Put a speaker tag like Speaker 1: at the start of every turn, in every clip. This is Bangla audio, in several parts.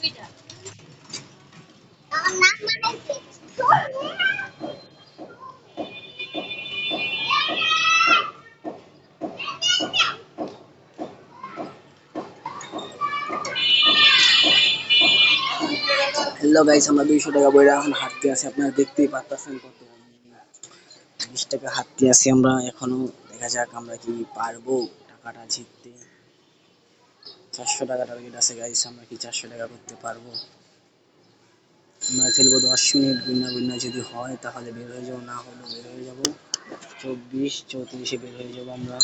Speaker 1: হ্যালো গাইস, আমরা 200 টাকা বইরা এখন হাঁটতে আছি। আপনারা দেখতেই পাচ্ছেন কত 20 টাকা হাঁটতে আছি আমরা এখনো। দেখা যাক আমরা কি পারবো টাকাটা জিততে। 400 টাকা টার্গেট আছে গাইস, আমরা কি 400 টাকা করতে পারবো? আমরা খেলবো 10 মিনিট, গুন্না যদি হয় তাহলে বের হয়ে যাবো, না হলে বের হয়ে যাবো 24 34-এ বের হয়ে যাবো আমরা।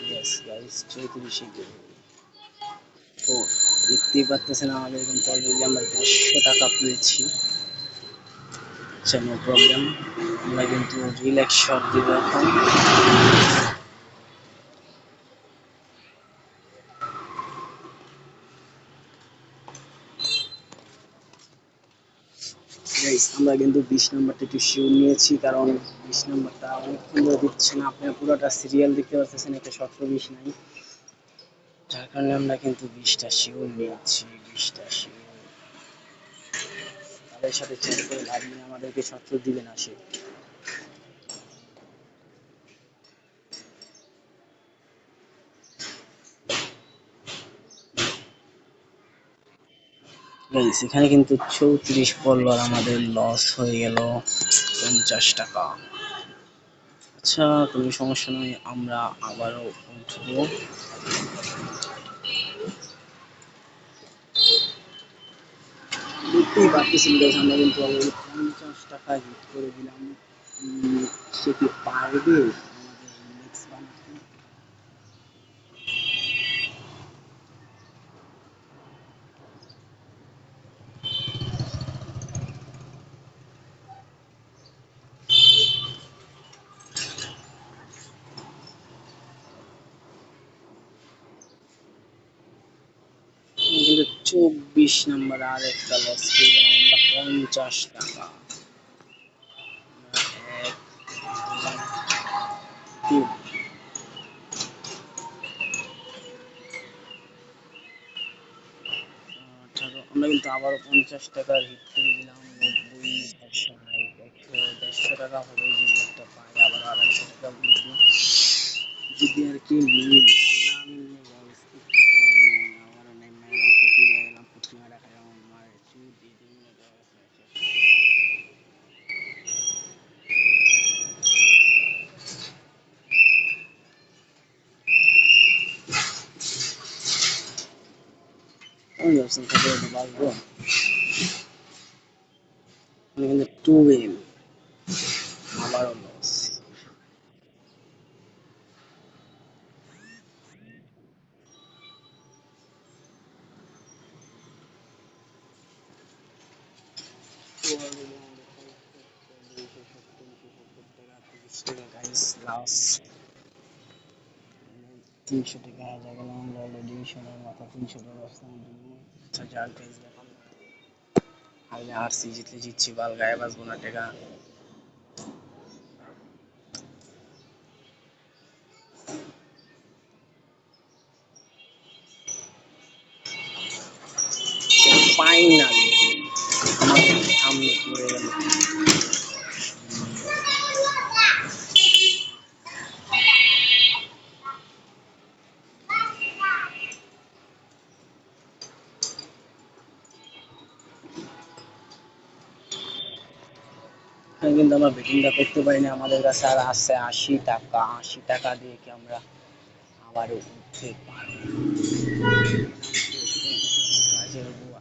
Speaker 1: ইয়েস গাইস, 34-এ বের হবো। তো দেখতেই পাচ্ছেন আমাদের কিন্তু অলরেডি আমরা 150 টাকা পেয়েছি। আচ্ছা, নো প্রবলেম, আমরা কিন্তু রিল্যাক্স শট দিব এখন। গাইস, আমরা কিন্তু 20 নাম্বারটা একটু শিওর নিয়েছি, কারণ 20 নাম্বারটা অনেকক্ষণ ধরে দিচ্ছে না। আপনারা পুরোটা সিরিয়াল দেখতে পাচ্ছেন, একটা 17-20 নাই, যার কারণে আমরা কিন্তু 20টা শিওর নিয়েছি। 20টা শিওর, তাদের সাথে চেঞ্জ করে লাভ নেই, আমাদেরকে 17 দিবে না সে। গাইস, এখানে কিন্তু 34 ফলোয়ার আমাদের লস হয়ে গেল 50 টাকা। আচ্ছা, কোনো সমস্যা নয়, আমরা আবারও উঠবো। দেখতেই পাচ্ছেন গাইস, আমরা কিন্তু অলরেডি 50 টাকা হিট করে দিলাম। সে কি পারবে আমাদের রিমিক্স বানাতে? কিন্তু 24 নাম্বার আর একটা লস খেয়ে গেলাম আমরা 50 টাকা। এক, দুই, তিন। আমরা কিন্তু আবারও 50 টাকার হিট করে দিলাম। 90, 60, 100 টাকা হলে যদি একটা পাই, আবার 250 টাকা উঠবো যদি আর কি মিলে না মিললে গাইস একটু আবারও নেই মেরে ফুটি দিয়ে গেলাম, ফুটি মারা খাইলাম মারে চুট দিয়ে 3 মিনিট হয়ে গেছে। আমি ভাবছিলাম কত বাঁচবো, আমি কিন্তু 2M আবারও লস। গাইস লাস্ট 300 টাকা হাজার গেলাম আমরা অলরেডি, সোনার মাথা 300 টাকা আসলাম। আচ্ছা যাক গাইস, এখন হারলে হারছি, জিতলে জিতছি, বাল গায়ে বাঁচবো না টাকা। ফাইনালি আমাদের সামনে পড়ে গেল। কিন্তু আমরা বেটিংটা করতে পারি না, আমাদের কাছে আর আছে 80 টাকা। 80 টাকা দিয়ে কি আমরা আবারও উঠতে পারবো? কাজের বুয়া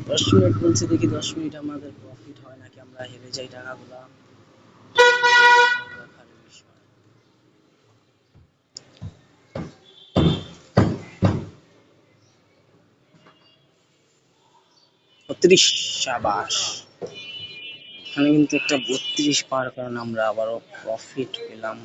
Speaker 1: 10 মিনিট বলছে, দেখি 10 মিনিট আমাদের প্রফিট হয় নাকি আমরা হেরে যাই টাকাগুলা, দেখার বিষয়। 32, সাবাস। এখানে কিন্তু একটা 32 পাওয়ার কারণে আমরা আবারও প্রফিট পেলাম।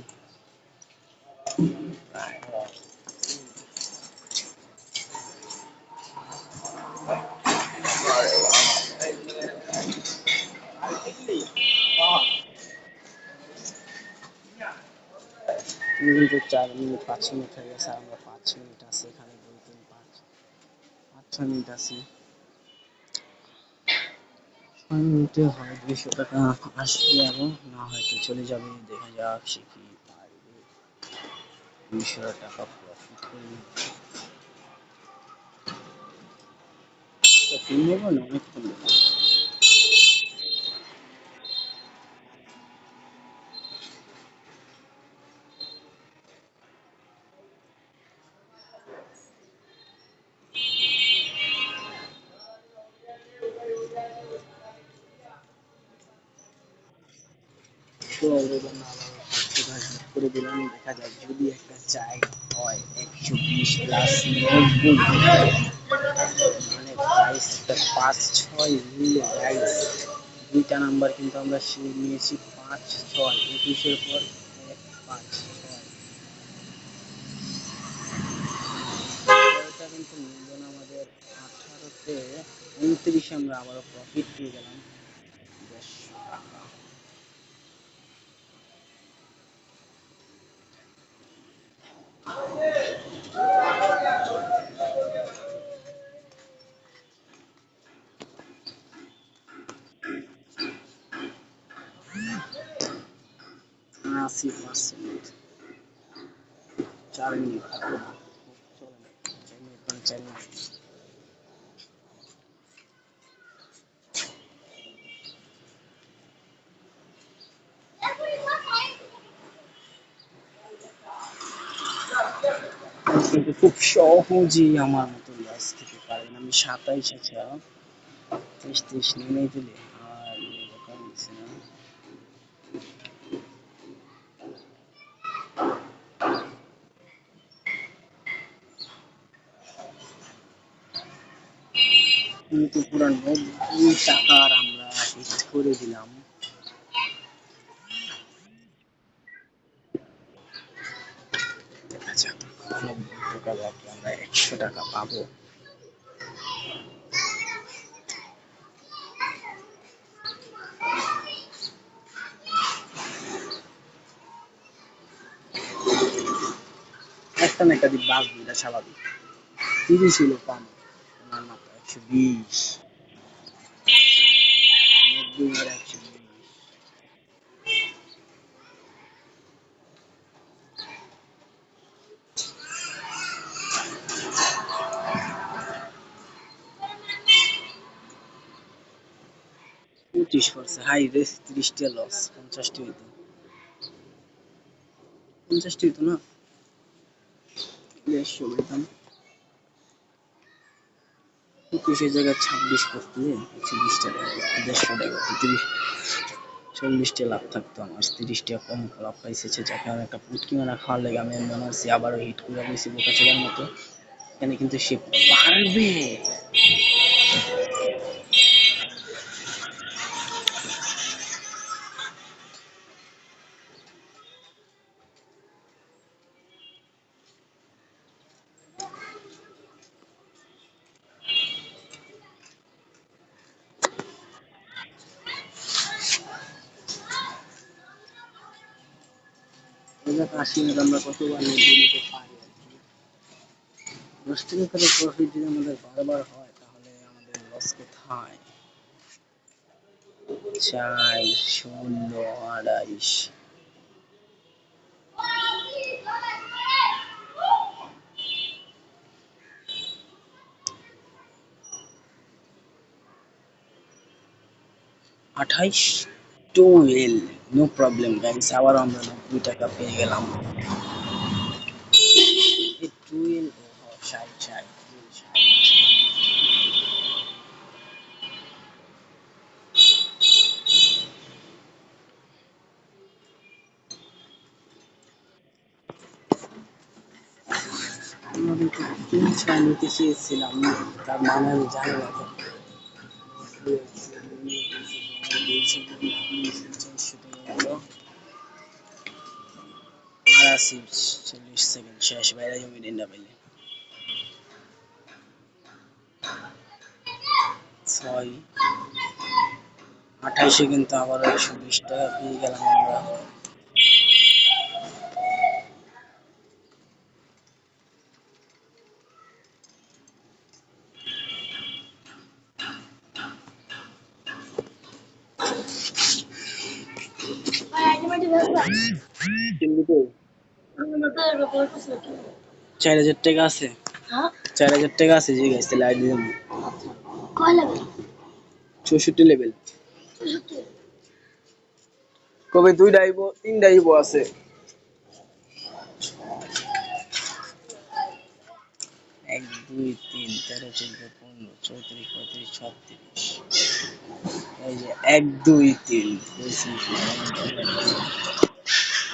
Speaker 1: কিন্তু 4 মিনিট 5 মিনিট হয়ে গেছে, আমরা 5 মিনিট আছে এখানে, 2 3 মিনিট আছে, 6 মিনিটে হয় 200 টাকা আসবে, এবং না হয়তো চলে যাবে। দেখা যাক সে কি পারবে 200 টাকা প্রফিট করে। ফোন নেবো না, অনেক ফোন নেবো। তো এবার না আবার 100 টাকা করে দিলাম, দেখা যাক যদি একটা চাই হয় 120 প্লাস 90, মানে প্রাইসটা 5-6 মিলে গাইস। দুইটা নাম্বার কিন্তু আমরা নিয়েছি 5-6, 21-এর পর 1-5-6, এটা কিন্তু মূলধন আমাদের 18-তে, 29-এ আমরা আবারও প্রফিট পেয়ে গেলাম 150 টাকা। আশি পার্সেন্ট, 4 মিনিট চলে না, 4 মিনিট মানে 4 মিনিট। কিন্তু খুব সহজেই আমার মতো লস খেতে পারেন। আমি 27 আছে, 23 নেমেই দিলে আর এরকম দিচ্ছে না। 90 টাকার আমরা হিট করে দিলাম। দেখা যাক 90 টাকা বাকি আমরা 100 টাকা পাবো। একটা না একটা দিন বাঁচবো, এটা স্বাভাবিক। 30 হলো কম, ওনার মাত্র 120, 90 আর 120। 25 করছে, হাই রে, 30টা লস, 50টি হইতো, 50টি হইতো না, 150 হইতাম। 25-এর জায়গায় 26 করতে 120 টাকা, 150 টাকা, 40টা লাভ থাকতো আমার, 30টা কম লাভ পাইছে। যাকে আমি একটা পুটকি মারা খাওয়ার লেগে আমি মনে হচ্ছে আবারও হিট করে দিয়েছি বোকা ছেলের মতো। এখানে কিন্তু সে পারবে। এই যে 80 মিনিট আমরা কতবার নিতে পারি আর কি। 10 টাকা করে প্রফিট যদি আমাদের বারবার হয় তাহলে আমাদের লস কোথায়? 4, 16, 28, 28, 12, নো প্রবলেম গাইস, আবার আমরা 90 টাকা পেয়ে গেলাম। এই 12, 60, 60, আমরা কিন্তু 3-6 নিতে চেয়েছিলাম, তার মানে আমি জানি না তো। 40 সেকেন্ড শেষ, বাইরে জমি না পেলে 6, 28-এ কিন্তু আবার 120 টাকা পেয়ে গেলাম আমরা। কিনবি তো? 4,000 টাকা আছে? 4,000 টাকা আছে যে গাইছে লাইট দিলাম। 64 লেভেল। কবে 2টা আইব 3টা আইব আছে। 1 2 3 13 14 15 34 35 36। এই যে 1 2 3 25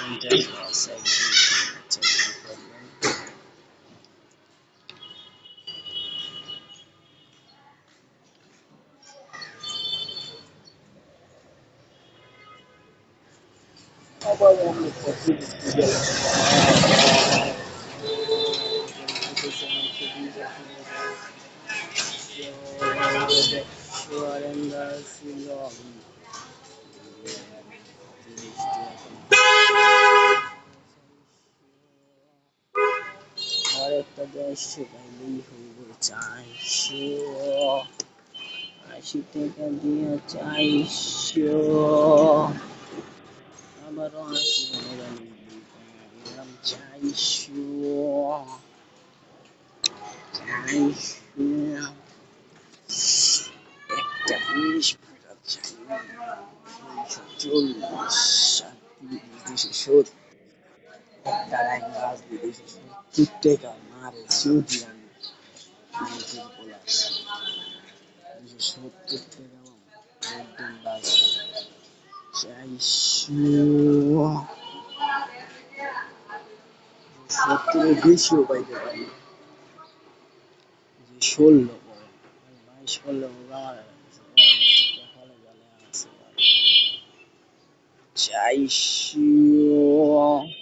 Speaker 1: 50 প্লাস 1 2 3 আচ্ছা কি করবেন? আবার আমরা কত দিতে গেলাম। আর একটা দেশ পাইলেই হইব 400। 80 টাকা দিয়ে 400। আবারও 80 99 দিলাম 400। 400 একটা 20 টাকা চাই। 240 270 টাকায় মাছ দিয়ে 270 টাকা মারে চুদি আমি 270 টাকা একদম বাস 400। 70 বেশিও পাইতে পারি যে 16 করে 22 করলে আমার কপালে গেলে আছে 400।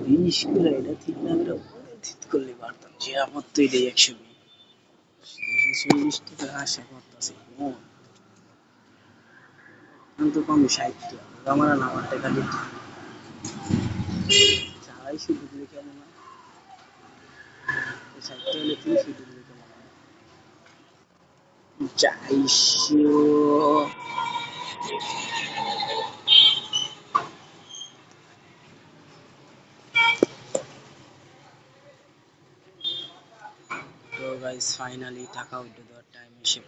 Speaker 1: বিশ করে এটা ঠিক না করে ঠিক করলে পারতাম যে আমার তো এটাই 120 টাকা আশা করতেছি কিন্তু কম 60 টাকা আমার না আমার টাকা দিতে চাই শুধু দিলে কেমন না 60 টাকা হলে তুই শুধু দিলে কেমন হয় 400। তো গাইস ফাইনালি টাকা উঠে দেওয়ার টাইম এসে